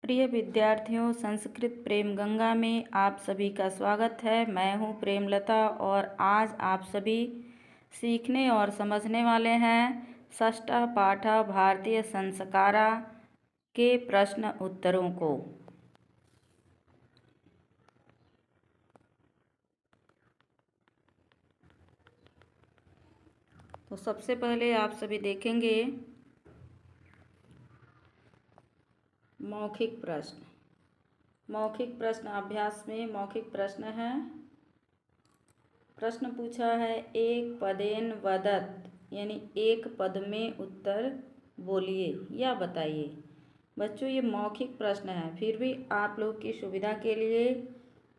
प्रिय विद्यार्थियों, संस्कृत प्रेम गंगा में आप सभी का स्वागत है। मैं हूं प्रेमलता और आज आप सभी सीखने और समझने वाले हैं षष्ठ पाठ भारतीय संस्कारा के प्रश्न उत्तरों को। तो सबसे पहले आप सभी देखेंगे मौखिक प्रश्न। मौखिक प्रश्न अभ्यास में मौखिक प्रश्न है। प्रश्न पूछा है एक पदेन वदत, यानी एक पद में उत्तर बोलिए या बताइए। बच्चों ये मौखिक प्रश्न है, फिर भी आप लोग की सुविधा के लिए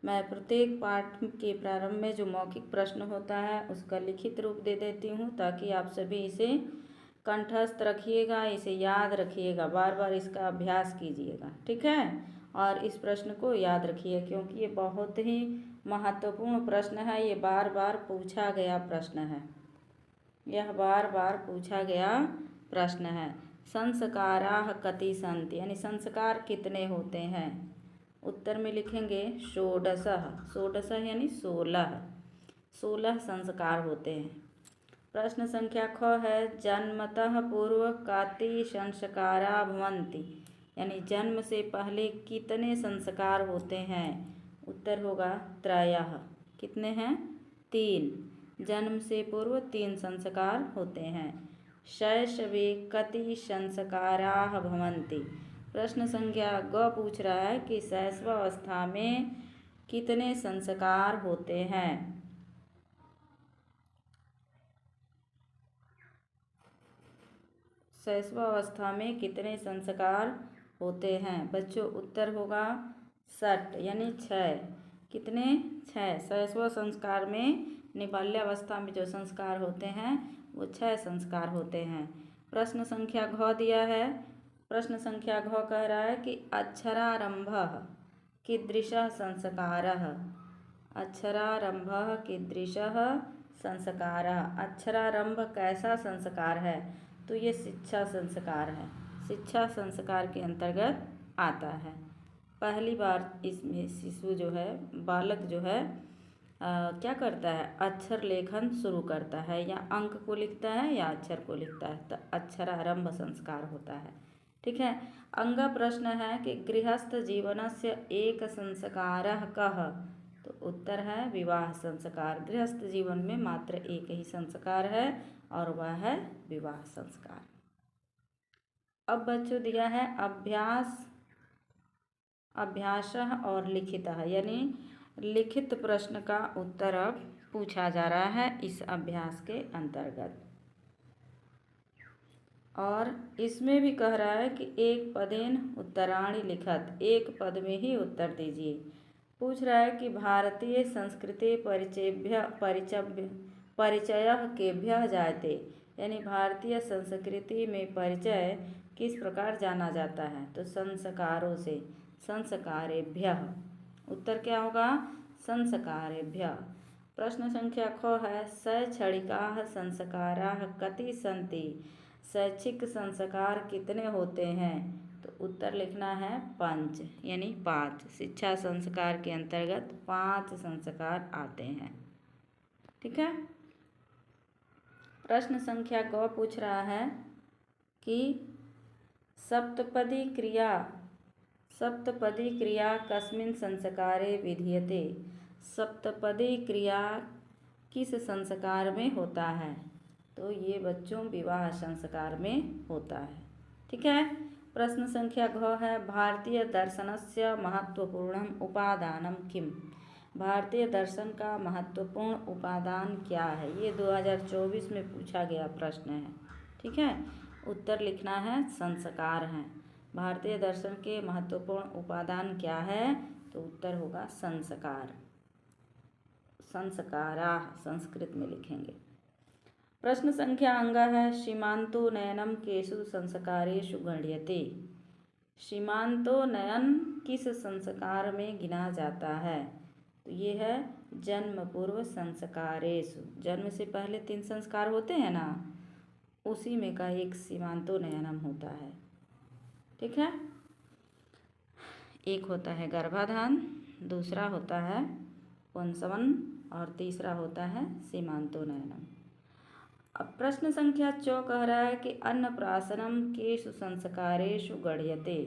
मैं प्रत्येक पाठ के प्रारंभ में जो मौखिक प्रश्न होता है उसका लिखित रूप दे देती हूँ, ताकि आप सभी इसे कंठस्थ रखिएगा, इसे याद रखिएगा, बार बार इसका अभ्यास कीजिएगा, ठीक है। और इस प्रश्न को याद रखिए क्योंकि ये बहुत ही महत्वपूर्ण प्रश्न है। ये बार बार पूछा गया प्रश्न है, यह बार बार पूछा गया प्रश्न है। संस्काराः कति सन्ति, यानी संस्कार कितने होते हैं। उत्तर में लिखेंगे षोडशः। षोडशः यानी 16 संस्कार होते हैं। प्रश्न संख्या ख है जन्मतः पूर्व कति संस्कारा भवन्ति, यानी जन्म से पहले कितने संस्कार होते हैं। उत्तर होगा त्रयः। कितने हैं? 3। जन्म से पूर्व 3 संस्कार होते हैं। शैशवे कति संस्काराः भवन्ति। प्रश्न संख्या ग पूछ रहा है कि शैशवावस्था में कितने संस्कार होते हैं। शैशवावस्था में कितने संस्कार होते हैं। बच्चों उत्तर होगा 6 यानी 6। कितने? 6। शैशव संस्कार में बाल्यावस्था में जो संस्कार होते हैं वो 6 संस्कार होते हैं। प्रश्न संख्या घ दिया है। प्रश्न संख्या घ कह रहा है कि अक्षरारंभः कीदृशः संस्कारः। अक्षरारंभः कीदृशः संस्कारः। अक्षरारंभ कैसा संस्कार है, तो ये शिक्षा संस्कार है। शिक्षा संस्कार के अंतर्गत आता है। पहली बार इसमें शिशु जो है, बालक जो है क्या करता है, अक्षर लेखन शुरू करता है, या अंक को लिखता है या अक्षर को लिखता है, तो अक्षरारंभ संस्कार होता है, ठीक है। अंग प्रश्न है कि गृहस्थ जीवनस्य एक संस्कारः कः, तो उत्तर है विवाह संस्कार। गृहस्थ जीवन में मात्र एक ही संस्कार है और वह है विवाह संस्कार। अब बच्चों दिया है अभ्यासः और लिखितः, यानी लिखित प्रश्न का उत्तर अब पूछा जा रहा है इस अभ्यास के अंतर्गत। और इसमें भी कह रहा है कि एक पदेन उत्तराणि लिखत, एक पद में ही उत्तर दीजिए। पूछ रहा है कि भारतीय संस्कृति परिचयः केभ्यः जायते, यानी भारतीय संस्कृति में परिचय किस प्रकार जाना जाता है, तो संस्कारों से। संस्कारेभ्यः। उत्तर क्या होगा? संस्कारेभ्यः। प्रश्न संख्या ख है शैक्षणिकाः संस्काराः कति सन्ति। शैक्षिक संस्कार कितने होते हैं, तो उत्तर लिखना है 5 यानी 5। शिक्षा संस्कार के अंतर्गत 5 संस्कार आते हैं, ठीक है। प्रश्न संख्या ग पूछ रहा है कि सप्तपदी क्रिया कस्मिन् संस्कारे विधीयते। सप्तपदी क्रिया किस संस्कार में होता है, तो ये बच्चों विवाह संस्कार में होता है, ठीक है। प्रश्न संख्या घ है भारतीय दर्शनस्य महत्वपूर्णम उपादानम किम। भारतीय दर्शन का महत्वपूर्ण उपादान क्या है, ये 2024 में पूछा गया प्रश्न है, ठीक है। उत्तर लिखना है संस्कार हैं। भारतीय दर्शन के महत्वपूर्ण उपादान क्या है, तो उत्तर होगा संस्कार। संस्काराः संस्कृत में लिखेंगे। प्रश्न संख्या अंग है सीमांतो नयनम केषु संस्कारेषु गण्यते। सीमांतो नयन किस संस्कार में गिना जाता है, तो ये है जन्म पूर्व संस्कारेषु। जन्म से पहले 3 संस्कार होते हैं ना, उसी में का एक सीमांतो नयनम होता है, ठीक है। एक होता है गर्भाधान, दूसरा होता है पुंसवन और तीसरा होता है सीमांतोन्नयनम। अब प्रश्न संख्या 4 कह रहा है कि अन्नप्राशनम केषु संस्कारेषु गण्यते।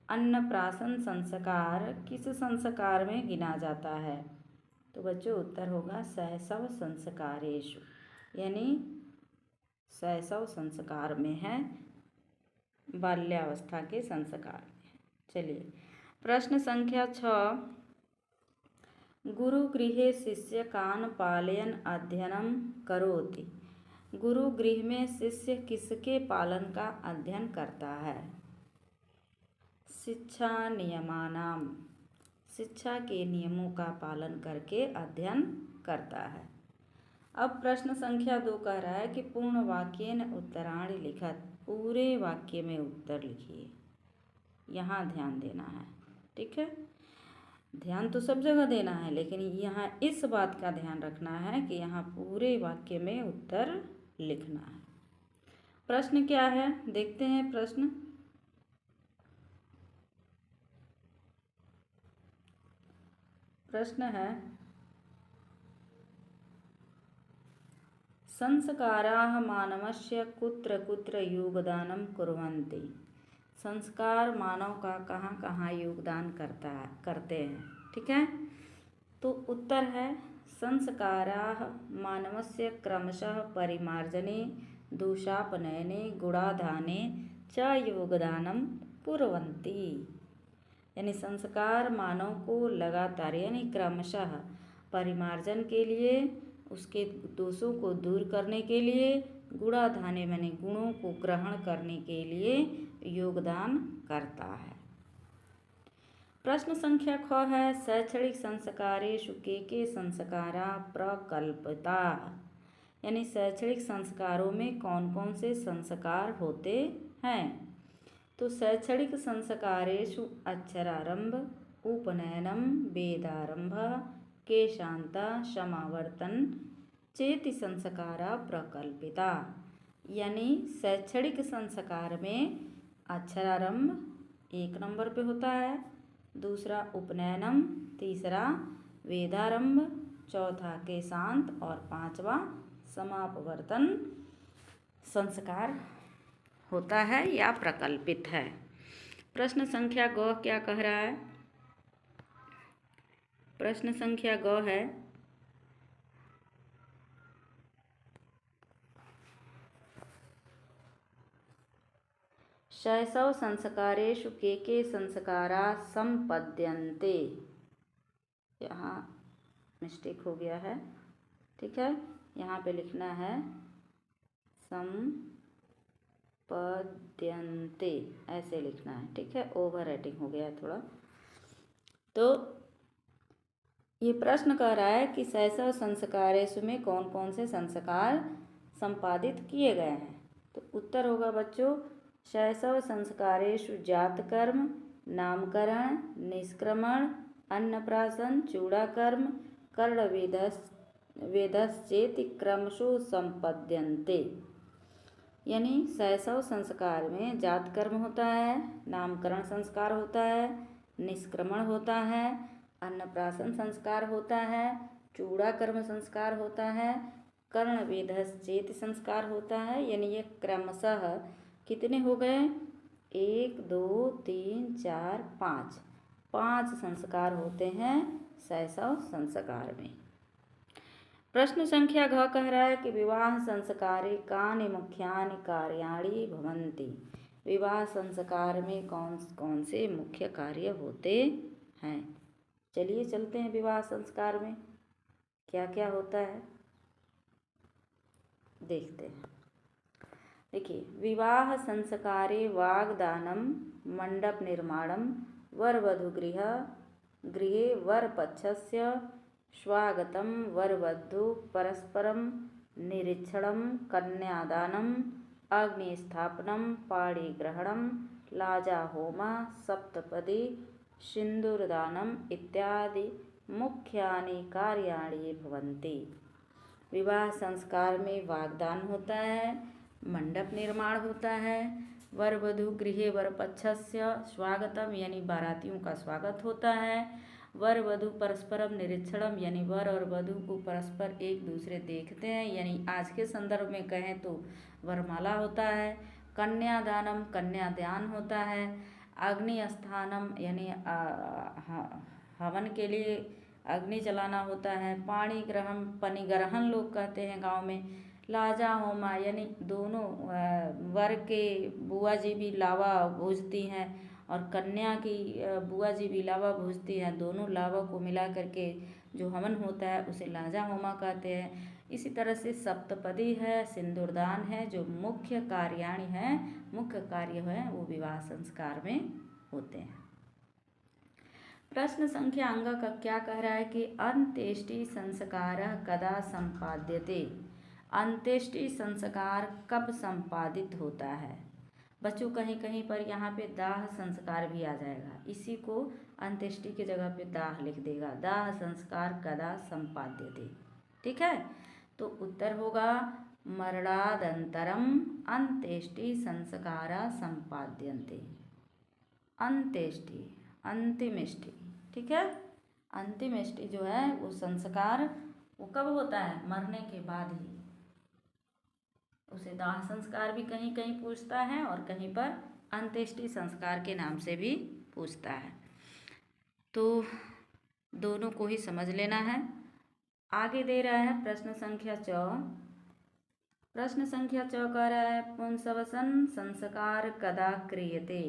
अन्नप्राशन संस्कार किस संस्कार में गिना जाता है? तो बच्चों उत्तर होगा शैशव संस्कारेषु, यानी शैशव संस्कार में है, बाल्यावस्था के संस्कार में। चलिए प्रश्न संख्या 6, गुरुगृहे शिष्य कान पालयन अध्ययनम करोति। गुरुगृह में शिष्य किसके पालन का अध्ययन करता है? शिक्षा नियमानाम, शिक्षा के नियमों का पालन करके अध्ययन करता है। अब प्रश्न संख्या 2 कह रहा है कि पूर्ण वाक्येन उत्तराणि लिखत। पूरे वाक्य में उत्तर लिखिए, यहाँ ध्यान देना है, ठीक है। ध्यान तो सब जगह देना है, लेकिन यहाँ इस बात का ध्यान रखना है कि यहाँ पूरे वाक्य में उत्तर लिखना है। प्रश्न क्या है देखते हैं। प्रश्न है संस्काराः मानवस्य कुत्र कुत्र योगदानं कुर्वन्ति। संस्कार मानव का कहाँ कहाँ योगदान करते हैं, ठीक है। तो उत्तर है संस्काराः मानवस्य क्रमशः परिमार्जने दोषापनयने गुणाधाने च योगदानं कुर्वन्ति। यानी संस्कार मानव को लगातार यानी क्रमशः परिमार्जन के लिए, उसके दोषों को दूर करने के लिए, गुणाधाने माने गुणों को ग्रहण करने के लिए योगदान करता है। प्रश्न संख्या 6 है शैक्षणिक संस्कारेषु के संस्कारा प्रकल्पिता। यानी शैक्षणिक संस्कारों में कौन कौन से संस्कार होते हैं? तो शैक्षणिक संस्कारेषु अक्षरारंभ, उपनयनम, वेदारंभ, केशांता, समावर्तन चेति संस्कारा प्रकल्पिता। यानी शैक्षणिक संस्कार में अक्षरारंभ 1 नंबर पे होता है, दूसरा उपनयनम, तीसरा वेदारंभ, चौथा केशांत और 5वां समापवर्तन संस्कार होता है या प्रकल्पित है। प्रश्न संख्या ग क्या कह रहा है? प्रश्न संख्या ग है शैशव संस्कारेषु के संस्कारा संपद्यन्ते। यहाँ मिस्टेक हो गया है, ठीक है। यहाँ पे लिखना है संपद्यन्ते, ऐसे लिखना है, ठीक है। ओवर राइटिंग हो गया है थोड़ा। तो ये प्रश्न कह रहा है कि शैशव संस्कारेषु में कौन कौन से संस्कार संपादित किए गए हैं। तो उत्तर होगा बच्चों शैशव संस्कारेषु जातकर्म, नामकरण, निष्क्रमण, अन्नप्राशन, चूड़ाकर्म, कर्णवेधश्चेति क्रमशो संपद्यन्ते। यानी शैशव संस्कार में जातकर्म होता है, नामकरण संस्कार होता है, निष्क्रमण होता है, अन्नप्राशन संस्कार होता है, चूड़ाकर्म संस्कार होता है, कर्णवेधश्चेति संस्कार होता है। यानी ये क्रमशः कितने हो गए? 1 2 3 4 5 संस्कार होते हैं शैशव संस्कार में। प्रश्न संख्या घ कह रहा है कि विवाह संस्कारे कानि मुख्यानि कार्याणि भवन्ति। विवाह संस्कार में कौन कौन से मुख्य कार्य होते हैं? चलिए चलते हैं विवाह संस्कार में क्या क्या होता है देखते हैं। देखिए विवाह संस्कारे वाग्दानम, मंडप निर्माणम, वरवधु गृहे वरपक्षस्य स्वागतम, वरवधू परस्परम निरीक्षणम, कन्यादानम, अग्निस्थापनम, पाणिग्रहणम, लाजाहोम, सप्तपदी, सिंदूरदानम इत्यादि मुख्यानि कार्याणि भवन्ति। विवाह संस्कार में वाग्दान होता है, मंडप निर्माण होता है, वर वधू गृहे वर पक्षस्य स्वागतम यानी बारातियों का स्वागत होता है। वर वधू परस्परम निरीक्षणम यानी वर और वधू को परस्पर एक दूसरे देखते हैं, यानी आज के संदर्भ में कहें तो वरमाला होता है। कन्यादानम कन्यादान होता है। अग्नि स्थानम यानी हवन के लिए अग्नि जलाना होता है। पाणिग्रहम पनिग्रहण लोग कहते हैं गांव में। लाजा होमा यानी दोनों वर के बुआ जी भी लावा भूजती हैं और कन्या की बुआ जी भी लावा भूजती हैं। दोनों लावा को मिला करके जो हवन होता है उसे लाजा होमा कहते हैं। इसी तरह से सप्तपदी है, सिंदूरदान है, जो मुख्य कार्याणि है, मुख्य कार्य है वो विवाह संस्कार में होते हैं। प्रश्न संख्या अंग का क्या कह रहा है कि अंत्येष्टि संस्कार कदा संपाद्यते। अंत्येष्टि संस्कार कब संपादित होता है। बच्चों कहीं कहीं पर यहाँ पे दाह संस्कार भी आ जाएगा, इसी को अंत्येष्टि की जगह पे दाह लिख देगा। दाह संस्कार कदा संपाद्यते, ठीक है। तो उत्तर होगा मरणादंतरम अंत्येष्टि संस्कारा संपाद्यन्ते। अंत्येष्टि अंतिमेष्टि, ठीक है। अंतिमेष्टि जो है वो संस्कार वो कब होता है, मरने के बाद ही। उसे दाह संस्कार भी कहीं कहीं पूछता है और कहीं पर अंत्येष्टि संस्कार के नाम से भी पूछता है, तो दोनों को ही समझ लेना है। आगे दे रहा है प्रश्न संख्या 4। प्रश्न संख्या 4 कह रहा है पुंसवसन संस्कार कदा क्रियते।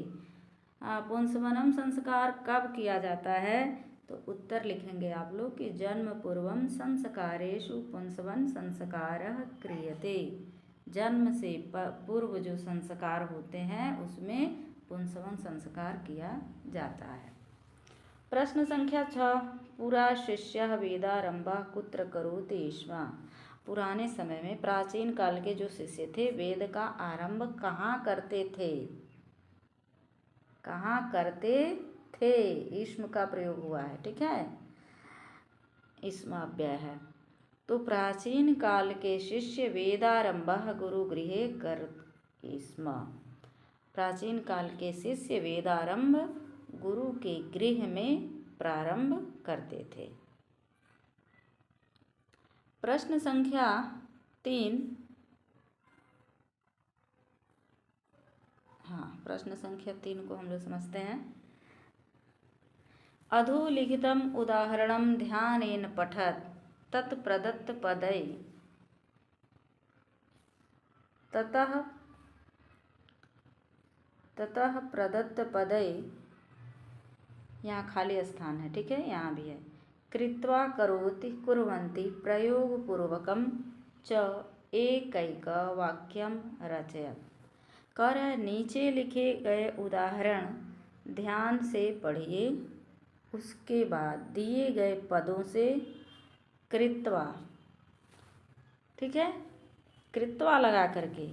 पुंसवनम संस्कार कब किया जाता है, तो उत्तर लिखेंगे आप लोग कि जन्म पूर्वम संस्कारेषु पुंसवन संस्कारः क्रियते। जन्म से पूर्व जो संस्कार होते हैं उसमें पुंसवन संस्कार किया जाता है। प्रश्न संख्या 6 पुरा शिष्यः वेदारंभः कुत्र करोति स्म। पुराने समय में प्राचीन काल के जो शिष्य थे वेद का आरंभ कहाँ करते थे, कहाँ करते थे, इस्म का प्रयोग हुआ है, ठीक है, इस्म अव्यय है। तो प्राचीन काल के शिष्य वेदारंभः गुरु गृहे कर स्म। प्राचीन काल के शिष्य वेदारंभ गुरु के गृह में प्रारंभ करते थे। प्रश्न संख्या 3। प्रश्न संख्या 3 को हम लोग समझते हैं। अधोलिखितम उदाहरणम ध्यानेन पठत तत्प्रदत्त पदै ततः प्रदत्त पदै, यहाँ खाली स्थान है, ठीक है, यहाँ भी है। कृत्वा करोति कुर्वन्ति प्रयोगपूर्वकम च एकैक वाक्यम रचयत। कह रहा है नीचे लिखे गए उदाहरण ध्यान से पढ़िए, उसके बाद दिए गए पदों से कृत्वा, ठीक है, कृत्वा लगा करके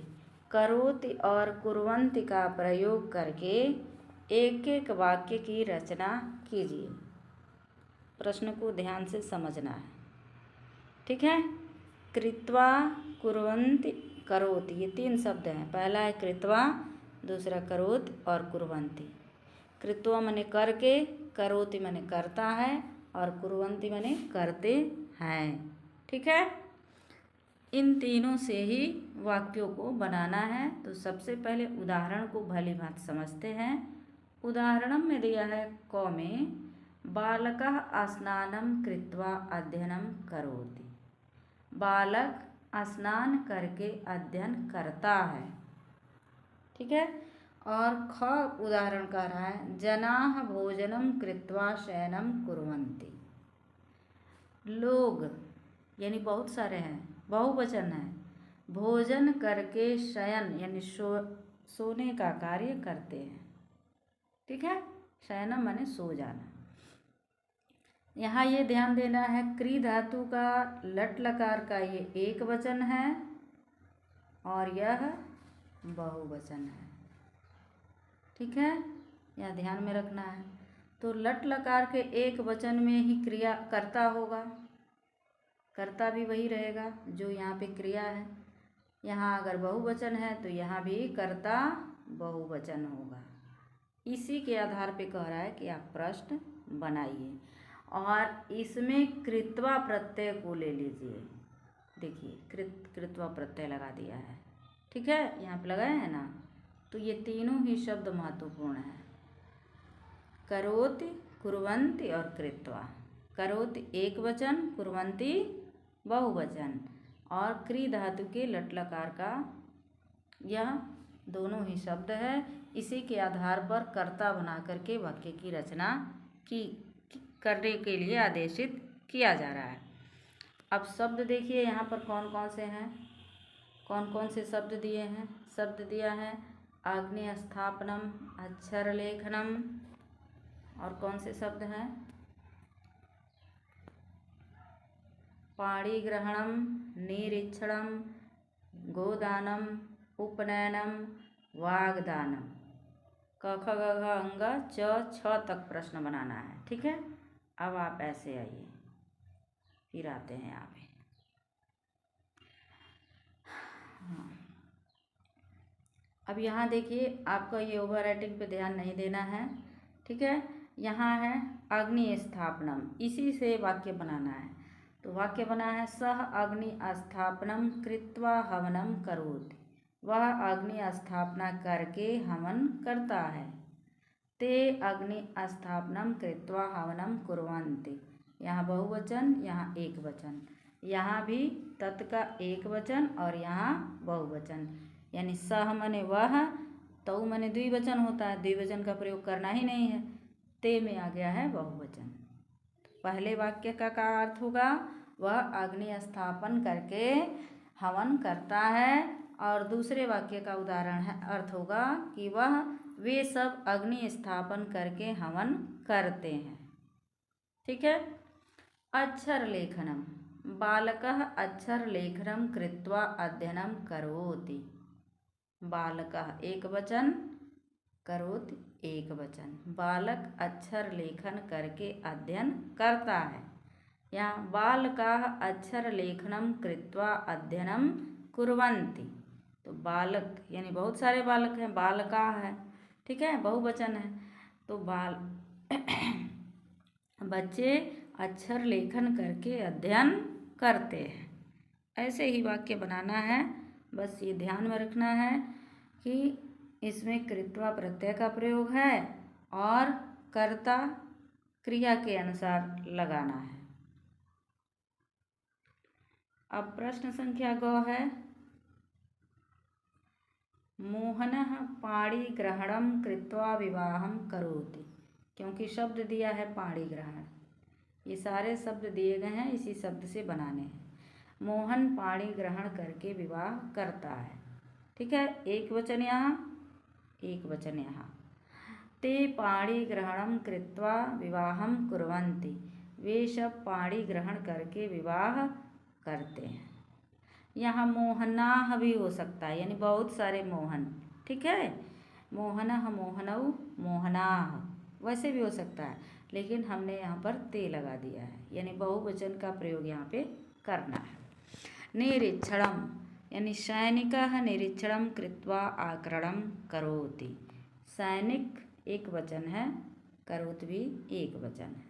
करोति और कुर्वन्ति का प्रयोग करके एक एक वाक्य की रचना कीजिए। प्रश्न को ध्यान से समझना है, ठीक है। कृत्वा कुर्वन्ति करोति, ये 3 शब्द हैं। पहला है कृत्वा, दूसरा करोति और कुर्वन्ति। कृत्वा माने करके, करोति माने करता है और कुर्वन्ति माने करते हैं, ठीक है। इन तीनों से ही वाक्यों को बनाना है। तो सबसे पहले उदाहरण को भली भांत समझते हैं। उदाहरणम में दिया है क में बालकः स्नानं कृत्वा अध्ययनं करोति। बालक स्नान करके अध्ययन करता है, ठीक है। और ख उदाहरण कह रहा है जनाः भोजनं कृत्वा शयनं कुर्वन्ति। लोग यानी बहुत सारे हैं, बहुवचन है, भोजन करके शयन यानी सोने का कार्य करते हैं, ठीक है। शयनम माने सो जाना। यहाँ ये ध्यान देना है क्री धातु का लट लकार का ये एक वचन है और यह बहुवचन है, ठीक है, यह ध्यान में रखना है। तो लट लकार के एक वचन में ही क्रिया कर्ता होगा, कर्ता भी वही रहेगा जो यहाँ पे क्रिया है। यहाँ अगर बहुवचन है तो यहाँ भी कर्ता बहुवचन होगा। इसी के आधार पे कह रहा है कि आप प्रश्न बनाइए और इसमें कृत्वा प्रत्यय को ले लीजिए। देखिए कृत्वा प्रत्यय लगा दिया है, ठीक है, यहाँ पे लगाए हैं ना। तो ये तीनों ही शब्द महत्वपूर्ण है, करोति, कुर्वन्ति और कृत्वा। करोति एक वचन, कुर्वन्ति बहुवचन और क्री धातु के लट लकार का यह दोनों ही शब्द है। इसी के आधार पर कर्ता बना करके वाक्य की रचना की करने के लिए आदेशित किया जा रहा है। अब शब्द देखिए यहाँ पर कौन कौन से हैं, कौन कौन से शब्द दिए हैं। शब्द दिया है अग्नि स्थापनम, अक्षर लेखनम, और कौन से शब्द हैं, पाणी ग्रहणम, निरीक्षणम, गोदानम, उपनयनम, वागदानम। क ख ग घ अंग च छ तक प्रश्न बनाना है, ठीक है। अब आप ऐसे आइए, फिर आते हैं यहाँ पे। अब यहाँ देखिए आपका ये ओवर राइटिंग पे ध्यान नहीं देना है, ठीक है। यहाँ है अग्नि स्थापनम, इसी से वाक्य बनाना है। तो वाक्य बना है सह अग्नि स्थापनम कृत्वा हवनम करोति, वह अग्नि स्थापना करके हवन करता है। ते अग्नि स्थापनम कृत्वा हवनम कुर्वन्ति, यहाँ बहुवचन, यहाँ एक वचन, यहाँ भी तत् का एक वचन और यहाँ बहुवचन, यानी सह मने वह, तौ मने द्विवचन होता है, द्विवचन का प्रयोग करना ही नहीं है। ते में आ गया है बहुवचन। पहले वाक्य का अर्थ होगा वह अग्नि स्थापन करके हवन करता है, और दूसरे वाक्य का उदाहरण है अर्थ होगा कि वह वे सब अग्नि स्थापन करके हवन करते हैं, ठीक है। अक्षर लेखनम, बालकः अक्षर लेखनम कृत्वा अध्ययनम करोति। बालकः एक वचन, करोति एक वचन, बालक अक्षर लेखन करके अध्ययन करता है। यहाँ बालकाः अक्षर लेखनम कृत्वा अध्ययनम कुर्वन्ति, तो बालक यानी बहुत सारे बालक हैं, बालकाः है, ठीक है, बहुवचन है। तो बच्चे अक्षर लेखन करके अध्ययन करते हैं। ऐसे ही वाक्य बनाना है, बस ये ध्यान में रखना है कि इसमें कृत्वा प्रत्यय का प्रयोग है और कर्ता क्रिया के अनुसार लगाना है। अब प्रश्न संख्या ग है मोहनः पाणी ग्रहणम कृत्वा विवाहम करोति, क्योंकि शब्द दिया है पाणी ग्रहण, ये सारे शब्द दिए गए हैं, इसी शब्द से बनाने हैं। मोहन पाणी ग्रहण करके विवाह करता है, ठीक है, एक वचन यहाँ, एक वचन यहाँ। ते पाणी ग्रहणम कृत्वा विवाहम कुर्वन्ति, वे सब पाणी ग्रहण करके विवाह करते हैं। यहाँ मोहनाः भी हो सकता है, यानी बहुत सारे मोहन, ठीक है, मोहनः, मोहनौ, मोहनाः वैसे भी हो सकता है, लेकिन हमने यहाँ पर ते लगा दिया है, यानी बहुवचन का प्रयोग यहाँ पे करना है। निरीक्षणम, यानी सैनिकः निरीक्षणम कृत्वा आक्रमणम करोति, सैनिक एक वचन है, करोति भी एक वचन है।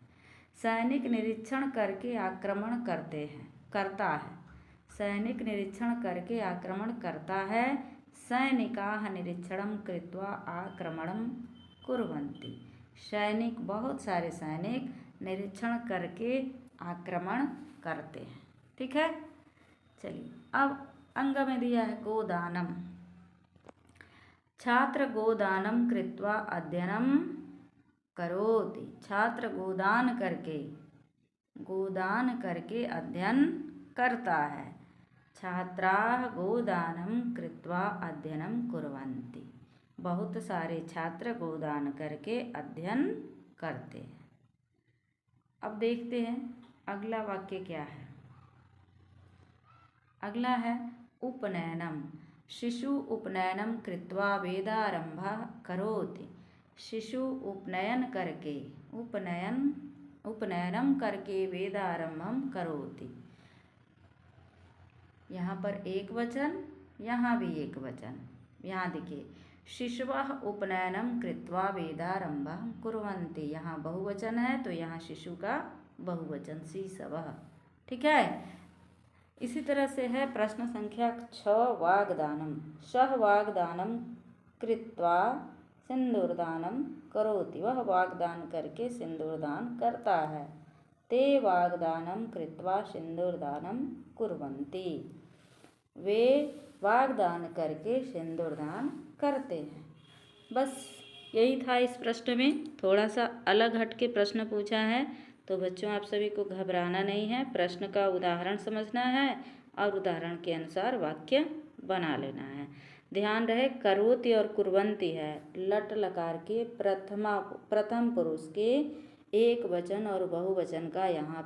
सैनिक निरीक्षण करके आक्रमण करता है, सैनिक निरीक्षण करके आक्रमण करता है। सैनिकाः निरीक्षणम कृत्वा आक्रमणम कुर्वन्ति, सैनिक बहुत सारे सैनिक निरीक्षण करके आक्रमण करते हैं, ठीक है। चलिए अब अंग में दिया है गोदानम, छात्र गोदानम कृत्वा अध्ययनम करोति, छात्र गोदान करके अध्ययन करता है। छात्राः गोदानं कृत्वा अध्ययनं कुर्वन्ति, बहुत सारे छात्र गोदान करके अध्ययन करते हैं। अब देखते हैं अगला वाक्य क्या है। अगला है उपनयनम, शिशु उपनयनम कृत्वा वेदारंभः करोति, शिशु उपनयनम करके वेदारंभम करोति। यहाँ पर एक वचन, यहाँ भी एक वचन। यहाँ देखिए शिशवः उपनयनं कृत्वा वेदारंभं कुर्वन्ति। यहाँ बहुवचन है तो यहाँ शिशु का बहुवचन शिशवः। ठीक है। इसी तरह से है प्रश्न संख्या 6 वाग्दानम। सह वाग्दानम कृत्वा सिंदूरदानम करोति। वह वाग्दान करके सिंदूरदान करता है। ते वाग्दानम कृत्वा सिंदूरदानम कुर्वन्ति। वे वाग्दान करके सिंदूरदान करते हैं। बस यही था इस प्रश्न में। थोड़ा सा अलग हट के प्रश्न पूछा है, तो बच्चों आप सभी को घबराना नहीं है। प्रश्न का उदाहरण समझना है और उदाहरण के अनुसार वाक्य बना लेना है। ध्यान रहे करोति और कुर्वन्ति है लट लकार के प्रथम पुरुष के एक वचन और बहुवचन का यहाँ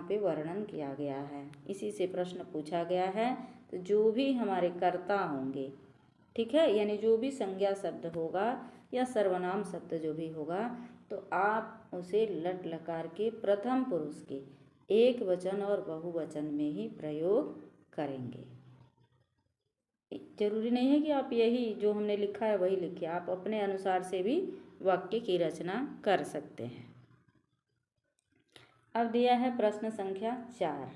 पे वर्णन किया गया है। इसी से प्रश्न पूछा गया है। तो जो भी हमारे कर्ता होंगे, ठीक है, यानी जो भी संज्ञा शब्द होगा या सर्वनाम शब्द जो भी होगा, तो आप उसे लट लकार के प्रथम पुरुष के एक वचन और बहुवचन में ही प्रयोग करेंगे। जरूरी नहीं है कि आप यही जो हमने लिखा है वही लिखिए, आप अपने अनुसार से भी वाक्य की रचना कर सकते हैं। अब दिया है प्रश्न संख्या 4।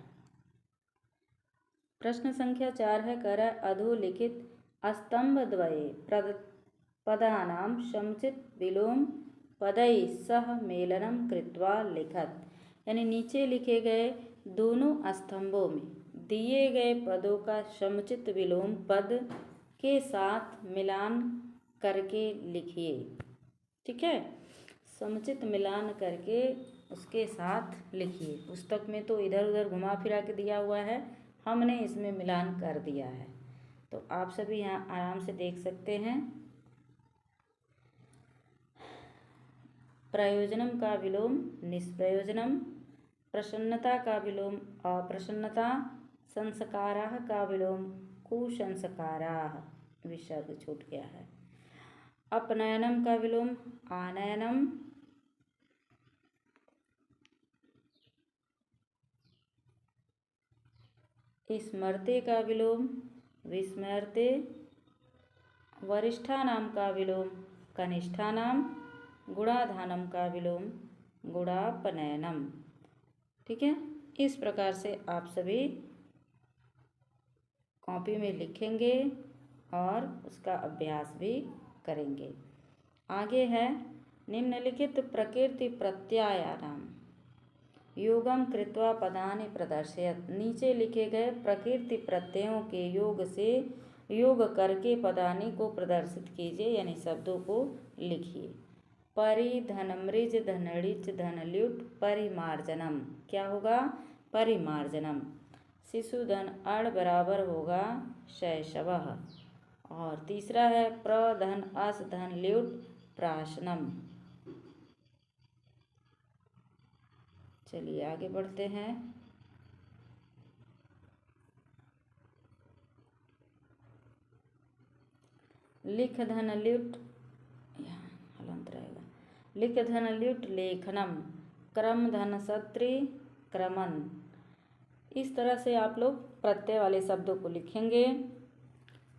प्रश्न संख्या 4 है कर अधोलिखित स्तंभ द्वये पदानां समुचित विलोम पदैः सह मेलनम कृत्वा लिखत। यानी नीचे लिखे गए दोनों स्तंभों में दिए गए पदों का समुचित विलोम पद के साथ मिलान करके लिखिए। ठीक है, समुचित मिलान करके उसके साथ लिखिए। पुस्तक में तो इधर उधर घुमा फिरा के दिया हुआ है, हमने इसमें मिलान कर दिया है, तो आप सभी यहाँ आराम से देख सकते हैं। प्रयोजनम का विलोम निष्प्रयोजनम, प्रसन्नता का विलोम अप्रसन्नता, संस्काराः का विलोम कुसंस्काराः, विसर्ग छूट गया है। अपनयनम का विलोम आनयनम, स्मरते का विलोम विस्मरते, वरिष्ठानाम का विलोम कनिष्ठानाम, गुणाधानम का विलोम गुणापनयनम। ठीक है, इस प्रकार से आप सभी कॉपी में लिखेंगे और उसका अभ्यास भी करेंगे। आगे है निम्नलिखित प्रकृति प्रत्ययानाम योगम कृत्वा पदानि प्रदर्शयत। नीचे लिखे गए प्रकृति प्रत्ययों के योग से योग करके पदानि को प्रदर्शित कीजिए, यानी शब्दों को लिखिए। परि धनमृज धनऋच धनल्युट परिमार्जनम, क्या होगा? परिमार्जनम। शिशु धन अड़ बराबर होगा शैशवः। और तीसरा है प्र धन अस धन ल्युट प्राशनम। चलिए आगे बढ़ते हैं। लिख धन ल्युट, हलंत रहेगा, लिख धन ल्युट लेखनम, क्रम धन सत्री क्रमन। इस तरह से आप लोग प्रत्यय वाले शब्दों को लिखेंगे।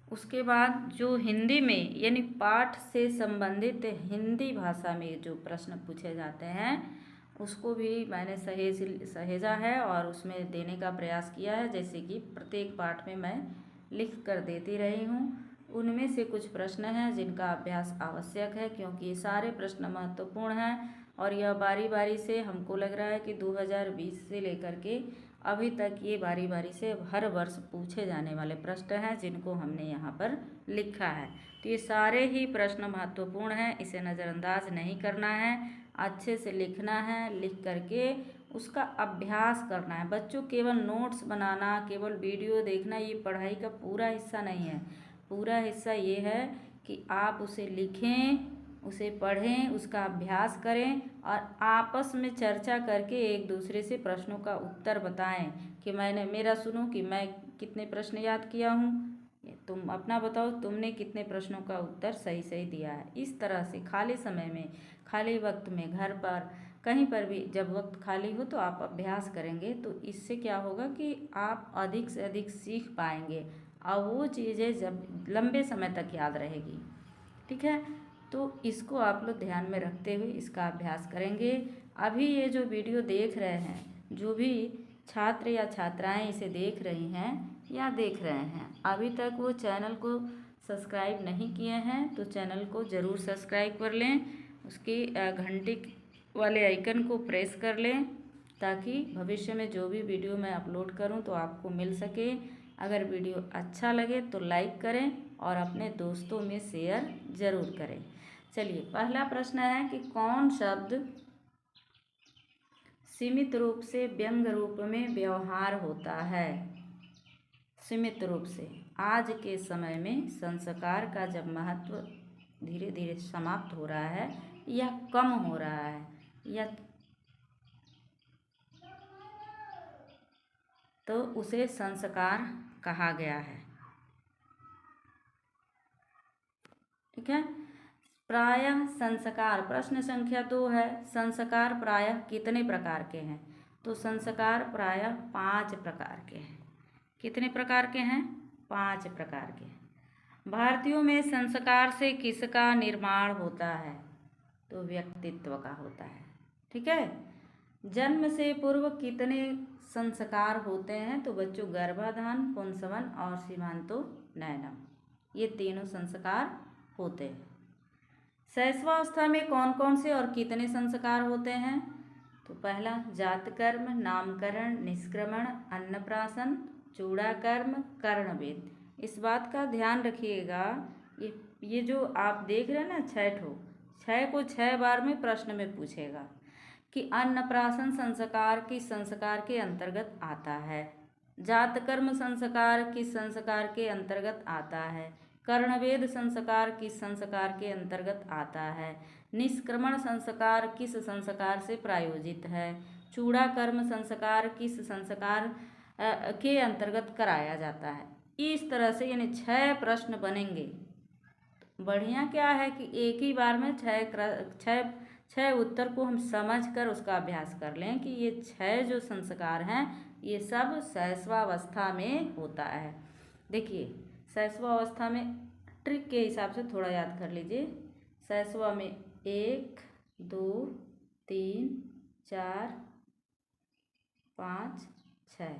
उसके बाद जो हिंदी में यानी पाठ से संबंधित हिंदी भाषा में जो प्रश्न पूछे जाते हैं उसको भी मैंने सहेजा है और उसमें देने का प्रयास किया है। जैसे कि प्रत्येक पाठ में मैं लिख कर देती रही हूँ। उनमें से कुछ प्रश्न हैं जिनका अभ्यास आवश्यक है, क्योंकि ये सारे प्रश्न महत्वपूर्ण हैं और यह बारी बारी से हमको लग रहा है कि 2020 से लेकर के अभी तक ये बारी बारी से हर वर्ष पूछे जाने वाले प्रश्न हैं जिनको हमने यहाँ पर लिखा है। तो ये सारे ही प्रश्न महत्वपूर्ण हैं, इसे नज़रअंदाज नहीं करना है, अच्छे से लिखना है। लिख करके उसका अभ्यास करना है। बच्चों केवल नोट्स बनाना, केवल वीडियो देखना ये पढ़ाई का पूरा हिस्सा नहीं है। पूरा हिस्सा ये है कि आप उसे लिखें, उसे पढ़ें, उसका अभ्यास करें और आपस में चर्चा करके एक दूसरे से प्रश्नों का उत्तर बताएं कि मेरा सुनो कि मैं कितने प्रश्न याद किया हूँ, तुम अपना बताओ तुमने कितने प्रश्नों का उत्तर सही सही दिया है। इस तरह से खाली समय में, खाली वक्त में, घर पर कहीं पर भी जब वक्त खाली हो तो आप अभ्यास करेंगे, तो इससे क्या होगा कि आप अधिक से अधिक सीख पाएंगे, और वो चीज़ें जब लंबे समय तक याद रहेगी। ठीक है, तो इसको आप लोग ध्यान में रखते हुए इसका अभ्यास करेंगे। अभी ये जो वीडियो देख रहे हैं, जो भी छात्र या छात्राएं इसे देख रही हैं या देख रहे हैं, अभी तक वो चैनल को सब्सक्राइब नहीं किए हैं तो चैनल को ज़रूर सब्सक्राइब कर लें, उसकी घंटी वाले आइकन को प्रेस कर लें, ताकि भविष्य में जो भी वीडियो मैं अपलोड करूं तो आपको मिल सके। अगर वीडियो अच्छा लगे तो लाइक करें और अपने दोस्तों में शेयर ज़रूर करें। चलिए, पहला प्रश्न है कि कौन शब्द सीमित रूप से व्यंग्य रूप में व्यवहार होता है। सीमित रूप से, आज के समय में संस्कार का जब महत्व धीरे धीरे समाप्त हो रहा है या कम हो रहा है या तो उसे संस्कार कहा गया है। ठीक है, प्रायः संस्कार, प्रश्न संख्या 2 है, संस्कार प्रायः कितने प्रकार के हैं। तो संस्कार प्रायः 5 प्रकार के हैं। कितने प्रकार के हैं? 5 प्रकार के हैं। भारतीयों में संस्कार से किसका निर्माण होता है? तो व्यक्तित्व का होता है। ठीक है, जन्म से पूर्व कितने संस्कार होते हैं? तो बच्चों, गर्भाधान, पुंसवन और सीमांतोन्नयनम, ये तीनों संस्कार होते हैं। शैशवावस्था में कौन कौन से और कितने संस्कार होते हैं? तो पहला जातकर्म, नामकरण, निष्क्रमण, अन्नप्राशन, चूड़ाकर्म, कर्णवेद। इस बात का ध्यान रखिएगा, ये जो आप देख रहे हैं ना, 6 को 6 बार में प्रश्न में पूछेगा कि अन्नप्राशन संस्कार किस संस्कार के अंतर्गत आता है, जातकर्म संस्कार किस संस्कार के अंतर्गत आता है, कर्णवेद संस्कार किस संस्कार के अंतर्गत आता है, निष्क्रमण संस्कार किस संस्कार से प्रायोजित है, चूड़ाकर्म संस्कार किस संस्कार के अंतर्गत कराया जाता है। इस तरह से यानी 6 प्रश्न बनेंगे। बढ़िया क्या है कि एक ही बार में 6 उत्तर को हम समझकर उसका अभ्यास कर लें कि ये 6 जो संस्कार हैं ये सब शैशवावस्था में होता है। देखिए, शैशवावस्था में ट्रिक के हिसाब से थोड़ा याद कर लीजिए। शैशवा में 1 2 3 4 5 6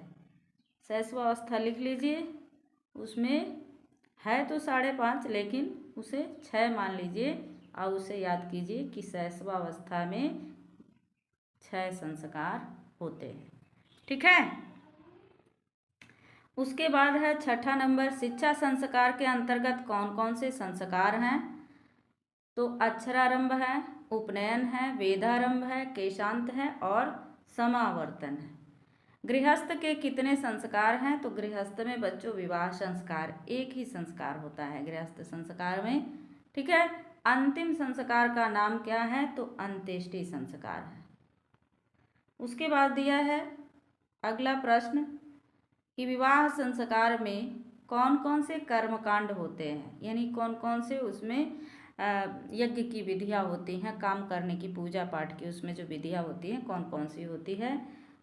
शैशवावस्था लिख लीजिए। उसमें है तो 5.5, लेकिन उसे 6 मान लीजिए और उसे याद कीजिए कि शैशवावस्था में 6 संस्कार होते हैं। ठीक है, उसके बाद है 6ठा नंबर, शिक्षा संस्कार के अंतर्गत कौन कौन से संस्कार हैं। तो अक्षरारंभ है, उपनयन है, वेदारंभ है, केशांत है और समावर्तन है। गृहस्थ के कितने संस्कार हैं? तो गृहस्थ में बच्चों विवाह संस्कार एक ही संस्कार होता है गृहस्थ संस्कार में। ठीक है, अंतिम संस्कार का नाम क्या है? तो अंत्येष्टि संस्कार है। उसके बाद दिया है अगला प्रश्न कि विवाह संस्कार में कौन कौन से कर्मकांड होते हैं, यानी कौन कौन से उसमें यज्ञ की विधियाँ होती हैं, काम करने की, पूजा पाठ की, उसमें जो विधियाँ होती हैं कौन कौन सी होती है।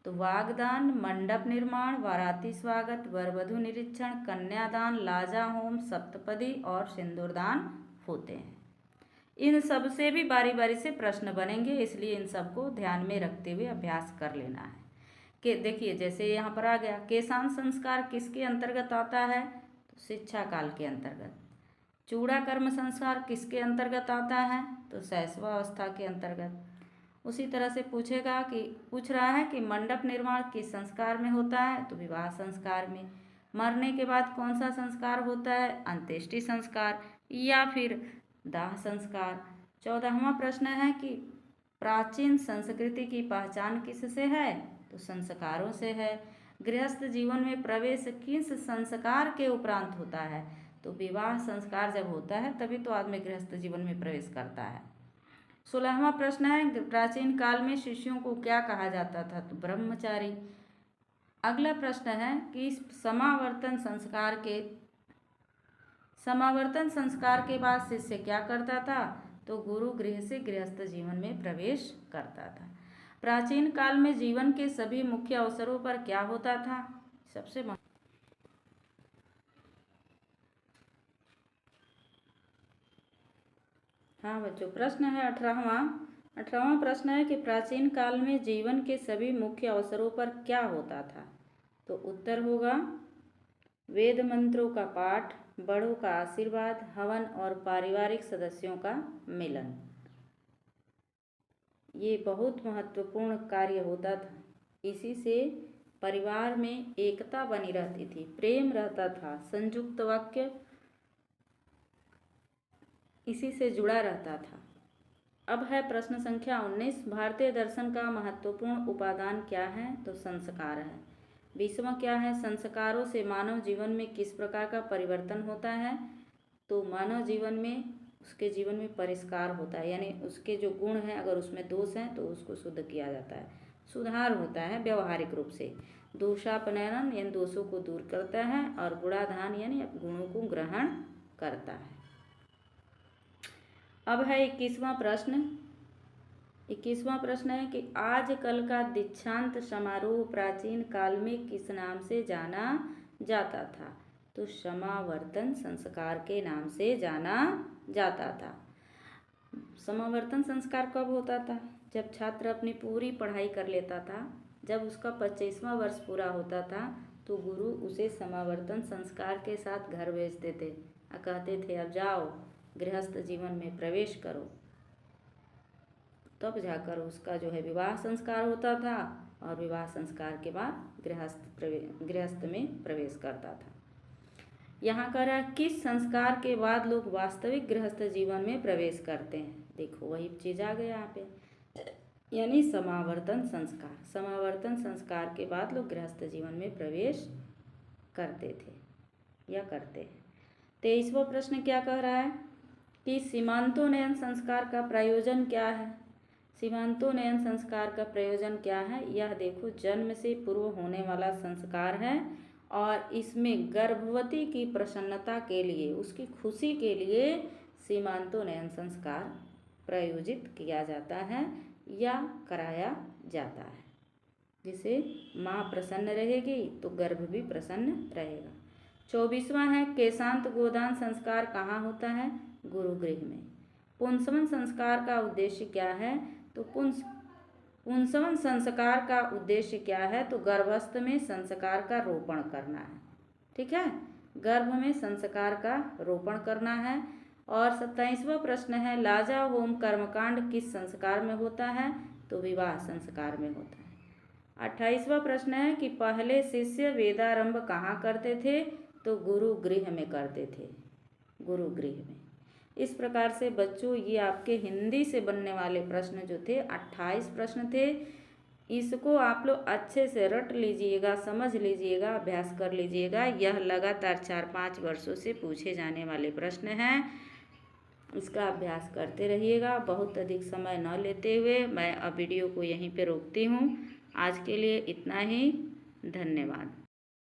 तो वागदान, मंडप निर्माण, बाराती स्वागत, वरवधु निरीक्षण, कन्यादान, लाजा होम, सप्तपदी और सिंदूरदान होते हैं। इन सब से भी बारी बारी से प्रश्न बनेंगे, इसलिए इन सबको ध्यान में रखते हुए अभ्यास कर लेना है। कि देखिए, जैसे यहाँ पर आ गया, केशांत संस्कार किसके अंतर्गत आता है? तो शिक्षा काल के अंतर्गत। चूड़ाकर्म संस्कार किसके अंतर्गत आता है? तो शैशवावस्था के अंतर्गत। उसी तरह से पूछ रहा है कि मंडप निर्माण किस संस्कार में होता है? तो विवाह संस्कार में। मरने के बाद कौन सा संस्कार होता है? अंत्येष्टि संस्कार या फिर दाह संस्कार। 14वां प्रश्न है कि प्राचीन संस्कृति की पहचान किससे है? तो संस्कारों से है। गृहस्थ जीवन में प्रवेश किस संस्कार के उपरांत होता है? तो विवाह संस्कार जब होता है तभी तो आदमी गृहस्थ जीवन में प्रवेश करता है। 16वां प्रश्न है, प्राचीन काल में शिष्यों को क्या कहा जाता था? तो ब्रह्मचारी। अगला प्रश्न है कि समावर्तन संस्कार के बाद शिष्य क्या करता था? तो गुरु गृह से गृहस्थ जीवन में प्रवेश करता था। प्राचीन काल में जीवन के सभी मुख्य अवसरों पर क्या होता था? हाँ बच्चों, प्रश्न है 18वां प्रश्न है कि प्राचीन काल में जीवन के सभी मुख्य अवसरों पर क्या होता था। तो उत्तर होगा वेद मंत्रों का पाठ, बड़ों का आशीर्वाद, हवन और पारिवारिक सदस्यों का मिलन। ये बहुत महत्वपूर्ण कार्य होता था। इसी से परिवार में एकता बनी रहती थी, प्रेम रहता था, संयुक्त वाक्य इसी से जुड़ा रहता था। अब है प्रश्न संख्या 19, भारतीय दर्शन का महत्वपूर्ण उपादान क्या है। तो संस्कार है। 20वां क्या है, संस्कारों से मानव जीवन में किस प्रकार का परिवर्तन होता है। तो मानव जीवन में उसके जीवन में परिष्कार होता है, यानी उसके जो गुण हैं अगर उसमें दोष हैं तो उसको शुद्ध किया जाता है, सुधार होता है व्यवहारिक रूप से। दोषापनयन यानी दोषों को दूर करता है, और गुणाधान यानी गुणों को ग्रहण करता है। अब है 21वां प्रश्न। 21वां प्रश्न है कि आजकल का दीक्षांत समारोह प्राचीन काल में किस नाम से जाना जाता था। तो समावर्तन संस्कार के नाम से जाना जाता था। समावर्तन संस्कार कब होता था, जब छात्र अपनी पूरी पढ़ाई कर लेता था, जब उसका 25वां वर्ष पूरा होता था तो गुरु उसे समावर्तन संस्कार के साथ घर भेजते थे और कहते थे अब जाओ गृहस्थ जीवन में प्रवेश करो। तब जाकर उसका जो है विवाह संस्कार होता था, और विवाह संस्कार के बाद गृहस्थ में प्रवेश करता था। यहाँ कह रहा है किस संस्कार के बाद लोग वास्तविक गृहस्थ जीवन में प्रवेश करते हैं। देखो वही चीज़ आ गया यहाँ पे, यानी समावर्तन संस्कार। समावर्तन संस्कार के बाद लोग गृहस्थ जीवन में प्रवेश करते थे या करते हैं। 23वां प्रश्न क्या कह रहा है कि सीमांतोन्नयन संस्कार का प्रयोजन क्या है। सीमांतोन्नयन संस्कार का प्रयोजन क्या है, यह देखो जन्म से पूर्व होने वाला संस्कार है, और इसमें गर्भवती की प्रसन्नता के लिए, उसकी खुशी के लिए सीमांतोन्नयन संस्कार प्रयोजित किया जाता है या कराया जाता है। जिससे माँ प्रसन्न रहेगी तो गर्भ भी प्रसन्न रहेगा। 24वां है केशांत गोदान संस्कार कहाँ होता है, गुरुगृह में। पुंसवन संस्कार का उद्देश्य क्या है, तो पुंसवन संस्कार का उद्देश्य क्या है, तो गर्भस्थ में संस्कार का रोपण करना है। ठीक है, गर्भ में संस्कार का रोपण करना है। और 27वां प्रश्न है लाजा होम कर्मकांड किस संस्कार में होता है, तो विवाह संस्कार में होता है। 28वां प्रश्न है कि पहले शिष्य वेदारंभ कहाँ करते थे, तो गुरुगृह में करते थे, गुरुगृह में। इस प्रकार से बच्चों ये आपके हिंदी से बनने वाले प्रश्न जो थे 28 प्रश्न थे। इसको आप लोग अच्छे से रट लीजिएगा, समझ लीजिएगा, अभ्यास कर लीजिएगा। यह लगातार 4-5 वर्षों से पूछे जाने वाले प्रश्न हैं। इसका अभ्यास करते रहिएगा। बहुत अधिक समय न लेते हुए मैं अब वीडियो को यहीं पे रोकती हूँ। आज के लिए इतना ही। धन्यवाद।